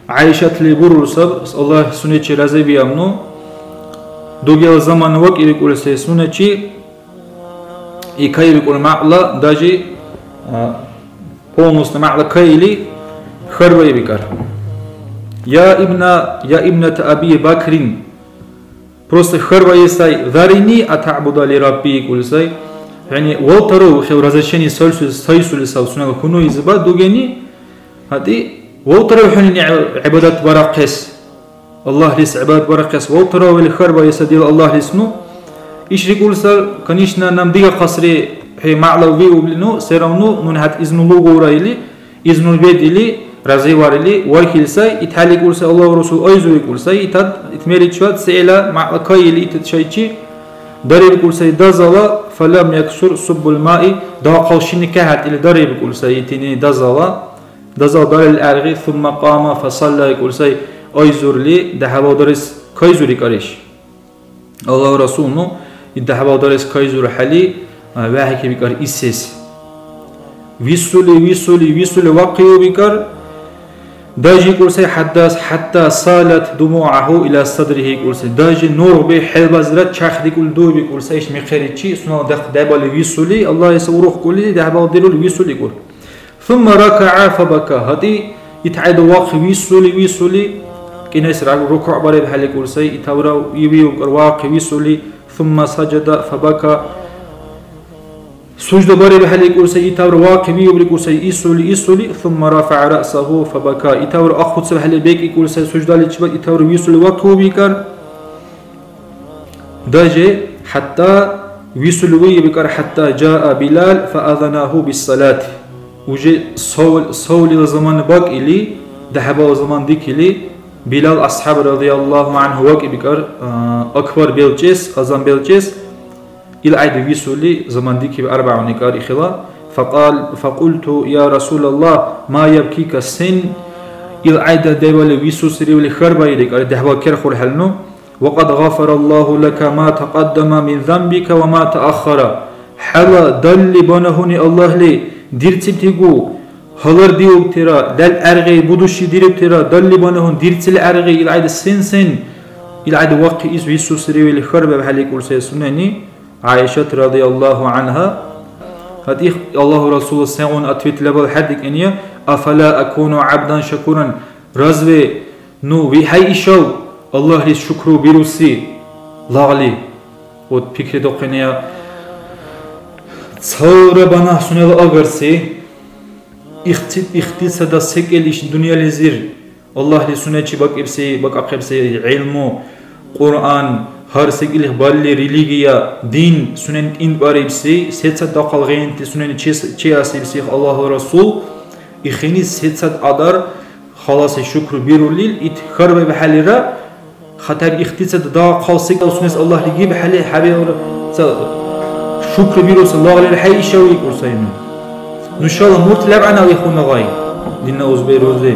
عائشة لبورسب الله سنة رزي بيامنو دوغيل زمان وقت يقول سنة يكاي يقول معلا داجي полностью معلا كايلي خربي بكر يا ابنة أبي بكر просто خربي ساي ذريني أتعبد لربي يقول ساي يعني والترو خير رزشني سايسول ساوسنا كنو يزبا دوغيني هذه والترو حني عبادات برقس الله ليس عبادات برقس والترو اللي خربي يسديل الله لسنو إيش يقول سال كنيشنا نام ديغا قصري هي معلو بي وبلنو سيرونو نون هات إذن الله غورا إلي إذن البيت إلي رزي وار إلي وكيل ساي إتحالي يقول سال الله ورسول أيزو يقول ساي إتاد إتميري شوات سيلا مع كاي إلي إتشايشي داري يقول ساي دازالا فلم يكسر صب الماء دا قوشيني كهات إلي داري يقول ساي تيني دازالا دار الأرغي ثم قام فصلى يقول ساي أيزور لي دهوا درس كايزوري كاريش الله ورسوله دهوا درس كايزور حلي واحد كي بيكار إسس ويسولي وقيو بيكار داجي يقول سي حتى صالت دموعه إلى صدره يقول سي داجي نور بي حلب زرت شاخ يقول دو بيقول سيش مخيري شي سنو دابا ويسولي الله يسوروه كل دهوا ديرو ويسولي يقول ثم ركع فبكى هدي يتعاد واقع ويسولي كنا يسرع الركوع بري بحال يقول سي يتورا يبي واقع ويسولي ثم سجد فبكى سجد بري بحال يقول سي يتورا واقع يقول سي يسولي ثم رفع رأسه فبكى يتورا أخذ بحال بيك يقول سي سجد على تشبك يتورا ويسولي واقع بيكر داجي حتى ويسولي بيكر حتى جاء بلال فأذناه بالصلاة وجه صول الزمان باق إلي دحبا الزمان ديك إلي بلال أصحاب رضي الله عنه وقت بكر أكبر بيلجيس أزام بيلجيس إلى عيد ويسولي زمان ديك بأربع ونكار إخلا فقلت يا رسول الله ما يبكيك السن إلى عيد ديوالي ويسوسري ولي خربا إليك دحبا كرخور حلنو وقد غفر الله لك ما تقدم من ذنبك وما تأخر حلا دل بنهني الله لي ديرتي تيغو هلر ديوك ترى دل أرغي بدوشي ديرك ترى دل بنهن ديرتي الأرغي إلى عيد سن إلى عيد وقت إس ويسوسري ولي خربا بحالي كل سنني عائشة رضي الله عنها هذه الله رسول سيغون أتويت لبال حدك إنيا أفلا أكون عبدا شكورا رزوي نو وحي إشو الله لي شكرو بيروسي لاغلي ود فكرة دوقينيا تصور بنا سنال أغرسي اختصادا سكيليش دنيا لزير الله لي سنة بك إبسي بك أقبسي علمو قرآن هر سكيلي بالي ريليجيا دين سنن إن باريبسي سيتسد داخل غين سنن چي أسيبسي الله ورسول إخيني سيتسد أدار خلاص شكر بيروليل إت خرب بحالي را خطر اختصاص داخل سكيل سنن الله لجي بحالي حبيب شكر بيروس الله للحي شوي كورسين إن شاء الله مرت لبعنا ويخونا غاي دينا أوزبي روزي